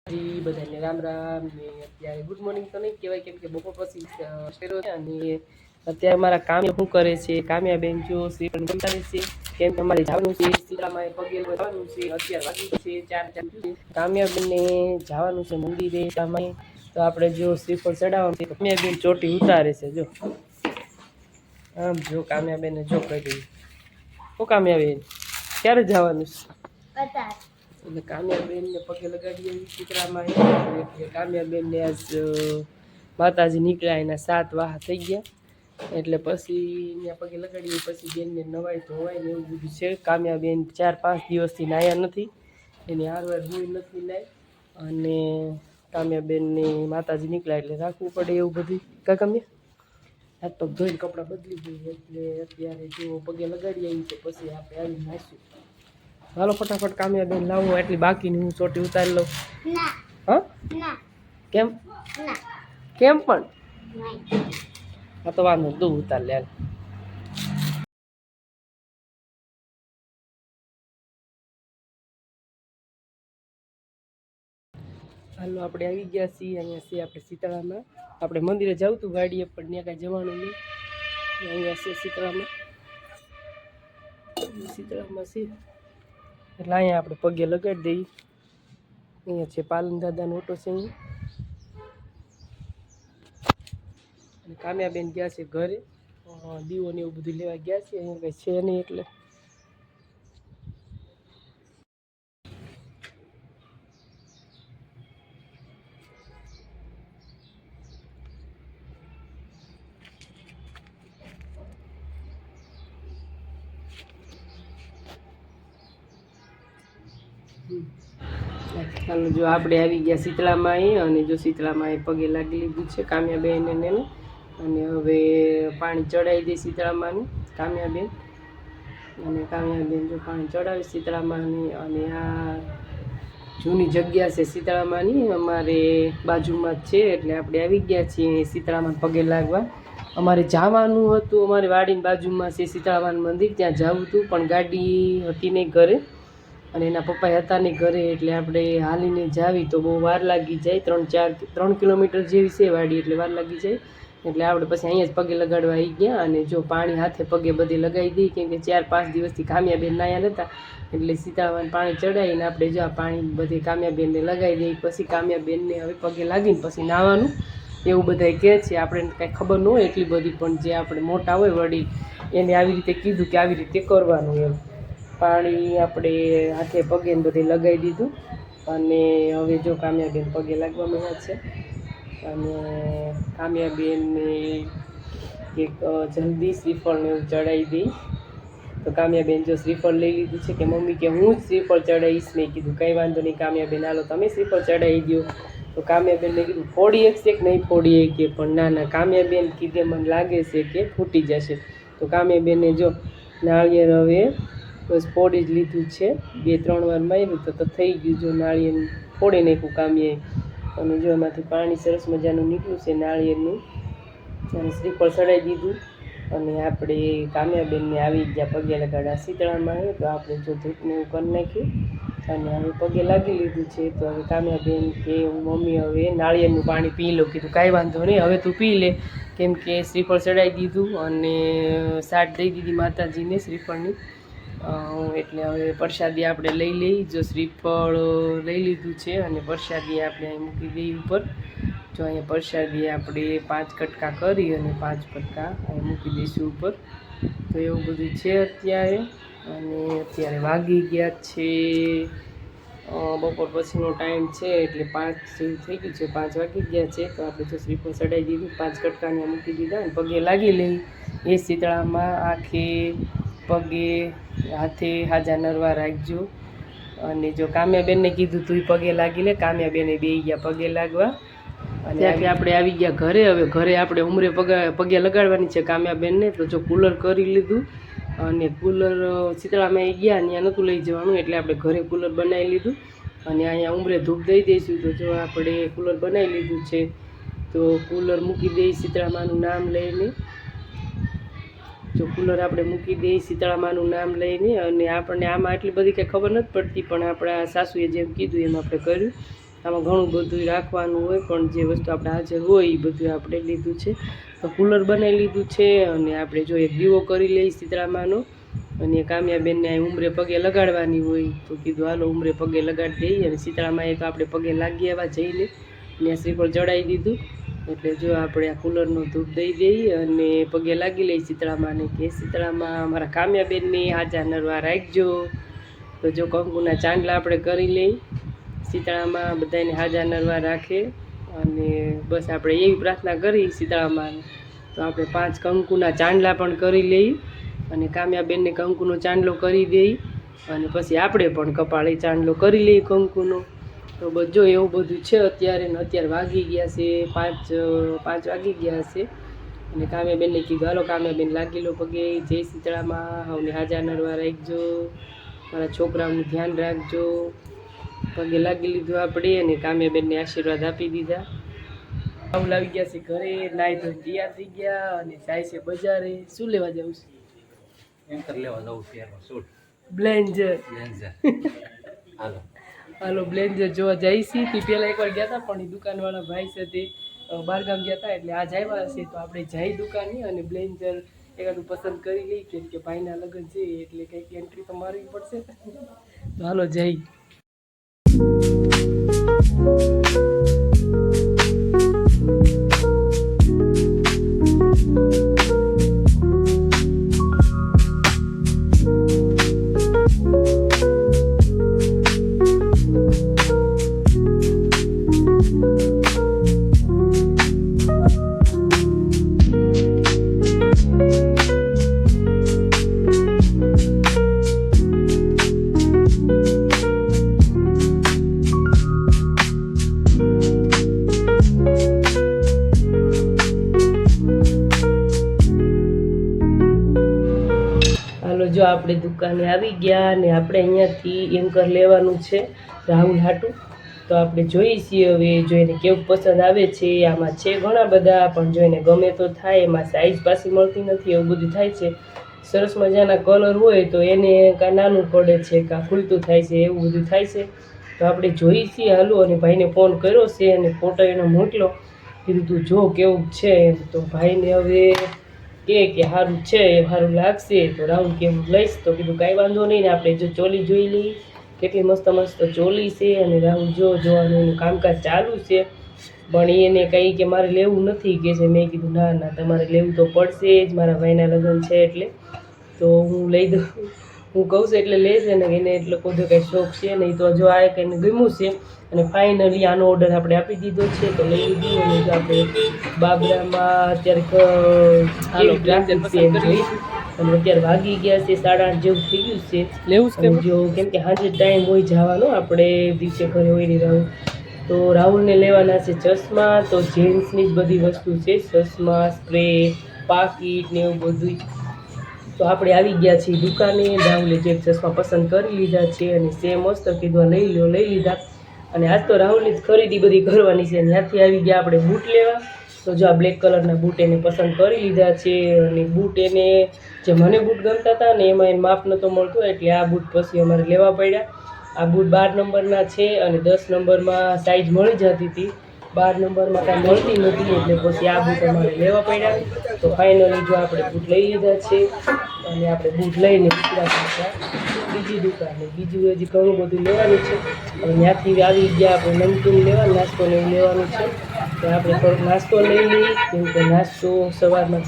જી બધાને રામ રામ ને અત્યારે ગુડ મોર્નિંગ તો નહીં કહેવાય કેમ કે બપોર પછી શેરો છે અને અત્યારે મારા કામ શું કરે છે કામ્યાબેન જો શ્રીફળ જમતા છે કેમ કે અમારે જવાનું છે સીતામાં પગે જવાનું છે અત્યારે વાગી છે 4 કામ્યાબેનને જવાનું છે મંદિરે સામે તો આપણે જો શ્રીફળ ચડાવવાનું છે કામ્યાબેન ચોટી ઉતારે છે જો આમ જો કામ્યાબેનને જો કહી દઈએ શું કામ્યાબેન ક્યારે જવાનું છે એટલે કામ્યાબેનને પગે લગાડી આવી ચિત્રામાં એટલે કામ્યાબેનને આજ માતાજી નીકળ્યા એના 7 વાહ થઈ ગયા એટલે પછી ત્યાં પગે લગાડીએ પછી બેનને નવાય ધોવાય ને એવું બધું છે કામ્યાબેન 4-5 દિવસથી નાહ્યા નથી એની હારવાર ધોઈ નથી નાય અને કામ્યાબેનને માતાજી નીકળ્યા એટલે રાખવું પડે એવું બધું કામ્યા હાથ પગ ધોઈને કપડાં બદલી દઈએ એટલે અત્યારે જો પગે લગાડી આવી તો પછી આપણે આવી નાખીશું હાલો ફટાફટ કામ્યાબેન લાવો એટલી બાકીની હું ચોટી ઉતારી લઉં હા કેમ કેમ પણ હા તો વાંધો દૂધ ઉતાર લે હાલો આપણે આવી ગયા છીએ અહીંયા છે આપણે શીતળામાં આપણે મંદિરે જવું હતું ગાડીએ પણ ત્યાં કાંઈ જવાનું નહીં અહીંયા છે શીતળામાં છે એટલે અહીંયા આપણે પગે લગાડી દઈએ અહીંયા છે પાલન દાદાનો ઓટો છે અહીંયા અને કામ્યાબેન ગયા છે ઘરે દીવો ને એવું બધું લેવા ગયા છે અહીંયા કંઈ છે નહીં એટલે ચાલો જો આપણે આવી ગયા શીતળામાં અને જો શીતળામાં પગે લાગી લીધું છે કામ્યાબેન એને અને હવે પાણી ચડાવી દે શીતળામાં કામ્યાબેન અને કામ્યાબેન જો પાણી ચડાવે શીતળામાં અને આ જૂની જગ્યા છે શીતળામાંની અમારે બાજુમાં જ છે એટલે આપણે આવી ગયા છીએ શીતળામાં પગે લાગવા અમારે જવાનું હતું અમારી વાડીની બાજુમાં છે શીતળામાનું મંદિર ત્યાં જવું હતું પણ ગાડી હતી નહીં ઘરે અને એના પપ્પા હતા નહીં ઘરે એટલે આપણે હાલીને જાવી તો બહુ વાર લાગી જાય 3 કિલોમીટર જેવી છે વાડી એટલે વાર લાગી જાય એટલે આપણે પછી અહીંયા જ પગે લગાડવા આવી ગયા અને જો પાણી હાથે પગે બધે લગાવી દઈએ કેમ કે 4-5 દિવસથી કામ્યાબેન નાયા નહોતા એટલે સીતાવાન પાણી ચડાવીને આપણે જો આ પાણી બધે કામ્યાબેનને લગાવી દઈએ પછી કામ્યાબેનને હવે પગે લાગીને પછી નાહવાનું એવું બધા કહે છે આપણે કાંઈ ખબર ન હોય એટલી બધી પણ જે આપણે મોટા હોય વડીલ એને આવી રીતે કીધું કે આવી રીતે કરવાનું એમ પાણી આપણે હાથે પગે બધે લગાવી દીધું અને હવે જો કામ્યાબેન પગે લાગવા મળ્યા છે અને કામ્યાબેનને એક જલ્દી શ્રીફળને એવું ચડાવી દઈ તો કામ્યાબેન જો શ્રીફળ લઈ લીધું છે કે મમ્મી કે હું જ શ્રીફળ ચડાવીશ મેં કીધું કંઈ વાંધો નહીં કામ્યાબેન હાલો તમે શ્રીફળ ચડાવી દો તો કામ્યાબેનને કીધું ફોડી શકશે કે નહીં ફોડી કે પણ ના કામ્યાબેન કીધે મને લાગે છે કે ફૂટી જશે તો કામ્યાબેને જો નાળિયેર હવે બસ ફોડી જ લીધું છે 2-3 વાર માર્યું તો થઈ ગયું જો નાળિયેર ફોડી નાખ્યું કામ્યાએ અને જો એમાંથી પાણી સરસ મજાનું નીકળ્યું છે નાળિયેરનું અને શ્રીફળ ચડાવી દીધું અને આપણે કામ્યાબેનને આવી ગયા પગે લગાડવા શીતળામાં તો આપણે જો ધૂપને એવું કરી નાખ્યું અને હવે પગે લાગી લીધું છે તો હવે કામ્યાબેન કે મમ્મી હવે નાળિયેરનું પાણી પી લો કીધું કાંઈ વાંધો નહીં હવે તું પી લે કેમ કે શ્રીફળ ચડાવી દીધું અને સાટ દઈ દીધી માતાજીને શ્રીફળની એટલે હવે પ્રસાદી આપણે લઈ લઈ જો શ્રીફળ લઈ લીધું છે અને પ્રસાદી આપણે અહીં મૂકી દઈએ ઉપર જો અહીંયા પ્રસાદી આપણે 5 કટકા કરી અને 5 કટકા અહીં મૂકી દઈશું ઉપર તો એવું બધું છે અત્યારે અને અત્યારે વાગી ગયા છે બપોર પછીનો ટાઈમ છે એટલે 5 જેવું થઈ ગયું છે 5 વાગી ગયા છે તો આપણે જો શ્રીફળ ચડાવી દીધું 5 કટકાને મૂકી દીધા અને પગે લાગી લઈ એ શીતળામાં આંખે પગે હાથે હાજા નરવા રાખજો અને જો કામ્યાબેનને કીધું તું પગે લાગી લે કામ્યાબેને બેસી ગયા પગે લાગવા અને ત્યાંથી આપણે આવી ગયા ઘરે હવે ઘરે આપણે ઉમરે પગે લગાડવાની છે કામ્યાબેનને તો જો કુલર કરી લીધું અને કુલર શીતળામાં ગયા ત્યાં નહોતું લઈ જવાનું એટલે આપણે ઘરે કુલર બનાવી લીધું અને અહીંયા ઉમરે ધૂપ દઈ દઈશું તો જો આપણે કુલર બનાવી લીધું છે તો કુલર મૂકી દઈ શીતળામાનું નામ લઈને જો કુલર આપણે મૂકી દઈએ શીતળામાનું નામ લઈને અને આપણને આમાં આટલી બધી કંઈ ખબર નથી પડતી પણ આપણા સાસુએ જેમ કીધું એમ આપણે કર્યું આમાં ઘણું બધું રાખવાનું હોય, પણ જે વસ્તુ આપણે હાજર હોય એ બધું આપણે લીધું છે. તો કુલર બનાવી લીધું છે અને આપણે જો એક દીવો કરી લઈએ શીતળામાનો, અને કામ્યાબેનને અહીં ઉંમરે પગે લગાડવાની હોય તો કીધું હાલો ઉંમરે પગે લગાડી દઈએ. અને શીતળામાએ તો આપણે પગે લાગી આવ્યા જઈને ત્યાં શ્રીફળ ચડાવી દીધું. એટલે જો આપણે આ કુલરનો ધૂપ દઈ દઈએ અને પગે લાગી લઈએ શીતળામાને કે શીતળામાં અમારા કામ્યાબેનને હાજા નરવા રાખજો. તો જો કંકુના ચાંદલા આપણે કરી લઈ, શીતળામાં બધાને હાજા નરવા રાખે. અને બસ આપણે એવી પ્રાર્થના કરી શીતળામાં. તો આપણે 5 કંકુના ચાંદલા પણ કરી લઈ અને કામ્યાબેનને કંકુનો ચાંદલો કરી દઈ, અને પછી આપણે પણ કપાળે ચાંદલો કરી લઈએ કંકુનો. તો બસ જો એવું બધું છે અત્યારે. ને અત્યારે વાગી ગયા છે 5 વાગી ગયા છે. અને કામ્યાબેનને કીધું હાલો કામ્યાબેન લાગી લો પગે, જય શીતળામાં, હવે હાજા નરવા રાખજો, મારા છોકરાઓનું ધ્યાન રાખજો. પગે લાગી લીધું આપણે અને કામ્યાબેનને આશીર્વાદ આપી દીધા. રાહુલ આવી ગયા છે ઘરે, નાઈ ધોઈને તૈયાર થઈ ગયા અને જાય છે બજારે. શું લેવા જવું છે? એન્કર લેવા જવું છે સૂટ બ્લેન્ઝર. હાલો હાલો બ્લેન્ઝર જોવા જઈશી. તે પહેલાં એકવાર ગયા હતા પણ એ દુકાનવાળા ભાઈ છે તે બહારગામ ગયા હતા, એટલે આજ આવ્યા હશે. તો આપણે જઈ દુકાને અને બ્લેન્ઝર એકાદું પસંદ કરી લઈ, કેમ કે ભાઈના લગ્ન છે એટલે કંઈક એન્ટ્રી તો મારવી પડશે. તો હાલો જઈ. જો આપણે દુકાને આવી ગયા ને આપણે અહીંયાથી એન્કર લેવાનું છે રાહુલ હાટું. તો આપણે જોઈએ છીએ હવે જોઈને કેવું પસંદ આવે છે. આમાં છે ઘણા બધા, પણ જોઈને ગમે તો થાય. એમાં સાઈઝ પાછી મળતી નથી, એવું બધું થાય છે. સરસ મજાના કલર હોય તો એને કાં નાનું પડે છે કાં ખુલતું થાય છે, એવું બધું થાય છે. તો આપણે જોઈએ છીએ હાલો. અને ભાઈને ફોન કર્યો છે અને ફોટો એનો મોકલો, કીધું તું જો કેવું છે એમ. તો ભાઈને હવે કે સારું છે, સારું લાગશે. તો રાહુલ કેવું લઈશ? તો કીધું કાંઈ વાંધો નહીં. ને આપણે જો ચોલી જોઈ લઈ, કેટલી મસ્ત મસ્ત ચોલી છે. અને રાહુલ જોવાનું એનું કામકાજ ચાલુ છે, પણ એને કંઈ કે મારે લેવું નથી કે છે. મેં કીધું ના ના તમારે લેવું તો પડશે જ, મારા ભાઈના લગ્ન છે એટલે. તો હું લઈ દઉં, હું કહું છું એટલે લેશે ને. એને એટલો બધો કંઈ શોખ છે નહીં. તો જો આ કંઈને ગમ્યું છે અને ફાઇનલી આનો ઓર્ડર આપણે આપી દીધો છે. તો લઈ લીધું. અને જો આપણે બાબરામાં અત્યારે અને અત્યારે વાગી ગયા છે 8:30 જેવું થઈ ગયું છે. લેવું છે જો, કેમ કે સાંજે ટાઈમ હોય જવાનો, આપણે દિવસે ઘરે હોય નહીં રહું. તો રાહુલને લેવાના છે ચશ્મા. તો જેન્ટ્સની જ બધી વસ્તુ છે, ચશ્મા, સ્પ્રે, પાકીટ ને એવું બધું. તો આપણે આવી ગયા છીએ દુકાને. રાહુલે જે ચશ્મા પસંદ કરી લીધા છે અને સેમ મસ્ત કીધું લઈ લો, લઈ લીધા. અને આજ તો રાહુલની જ ખરીદી બધી કરવાની છે. ત્યાંથી આવી ગયા આપણે બૂટ લેવા. તો જો આ બ્લેક કલરના બૂટ એને પસંદ કરી લીધા છે. અને બૂટ એને જે મને બૂટ ગમતા હતા ને એમાં એને માપ નહોતો મળતો, એટલે આ બૂટ પછી અમારે લેવા પડ્યા. આ બૂટ 12 નંબરના છે અને 10 નંબરમાં સાઈઝ મળી જતી હતી, 12 નંબરમાં કાંઈ મળતી નહોતી, એટલે પછી આ બૂટ અમારે લેવા પડ્યા. તો ફાઇનલી જો આપણે બૂટ લઈ લીધા છે. અને આપણે બૂટ લઈને બીજી દુકાને બીજું હજી ઘણું બધું લેવાનું છે. અને ત્યાંથી આવી ગયા આપણે નમકીન લેવા, નાસ્તો ને એવું લેવાનું છે. તો આપણે થોડોક નાસ્તો લઈ લઈએ, કેમ કે નાસ્તો સવારમાં.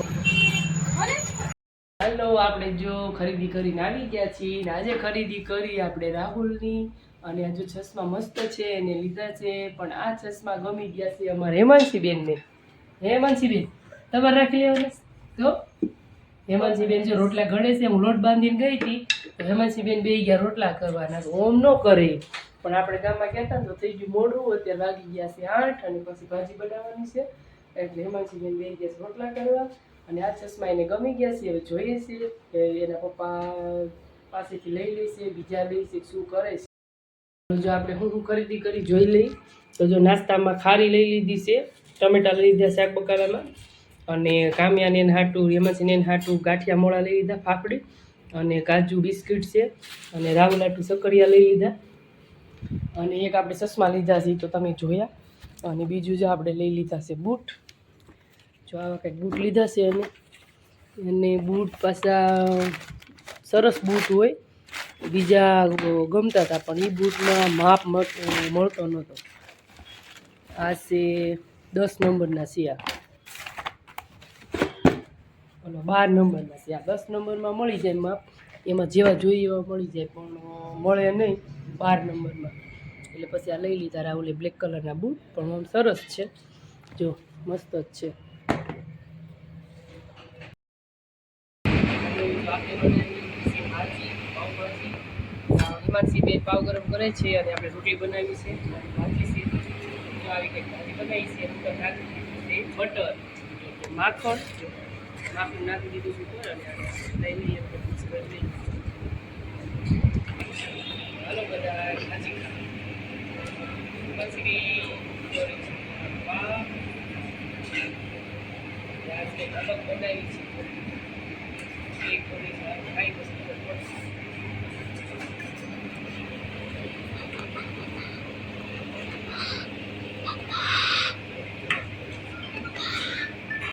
હાલો આપણે જો ખરીદી કરીને આવી ગયા છીએ. ને આજે ખરીદી કરી આપણે રાહુલની. અને આ જો ચશ્મા મસ્ત છે એને લીધા છે, પણ આ ચશ્મા ગમી ગયા છે અમારા હેમાંશીબેનને. હેમાંશીબેન તમારે રાખી લેવાના. તો હેમાંશીબેન જો રોટલા ઘડે છે, હું લોટ બાંધીને ગઈ હતી. તો હેમાંશીબેન બે ગયા રોટલા કરવાના. ઓમ ન કરે, પણ આપણે ગામમાં કહેતા તો થઈ ગયું મોડું. અત્યારે વાગી ગયા છે 8 અને પછી ભાજી બનાવવાની છે. એટલે હેમાંશીબેન બે ગયા રોટલા કરવા. અને આ ચશ્મા એને ગમી ગયા છે. હવે જોઈએ છે કે એના પપ્પા પાસેથી લઈ લેશે, બીજા લઈશે, શું કરે છે. જો આપણે હું ખરીદી કરી જોઈ લઈ. તો જો નાસ્તામાં ખારી લઈ લીધી છે, ટમેટા લઈ લીધા શાક બકાલામાં, અને કામ્યાને એને હાટું, હેમાંશીને એને હાટું ગાંઠિયા મોળા લઈ લીધા, ફાફડી અને કાજુ બિસ્કિટ છે. અને રાહુલ હાટું સક્કરિયા લઈ લીધા. અને એક આપણે ચશ્મા લીધા છે ઈ તો તમે જોયા. અને બીજું જો આપણે લઈ લીધા છે બૂટ. જો આવા કંઈક બૂટ લીધા છે અને બૂટ પાછા સરસ બૂટ હોય, બીજા ગમતા હતા પણ એ બૂટમાં માપ મળતો નહોતો. આ છે 10 નંબરના છે, આ અને 12 નંબરના છે. આ 10 નંબરમાં મળી જાય માપ, એમાં જેવા જોઈએ એવા મળી જાય, પણ મળે નહીં 12 નંબરમાં. એટલે પછી આ લઈ લીધા રાહુલે બ્લેક કલરના બૂટ, પણ આમ સરસ છે, જો મસ્ત જ છે. હિમાંશી બેન પાવ ગરમ કરે છે અને આપણે રોટલી બનાવી છે, ભાજી છે. જો આવી કંઈક ભાજી બનાવી છે, ઉપર નાખી દીધું છે બટર, માખણ નાખી દીધું છે ઉપર, અને લઈ લઈએ આપણે મિક્સ કરી લઈએ. હાલો બધા ભાજી હિમાંશી અલગ બનાવી છે. એક ખાઈ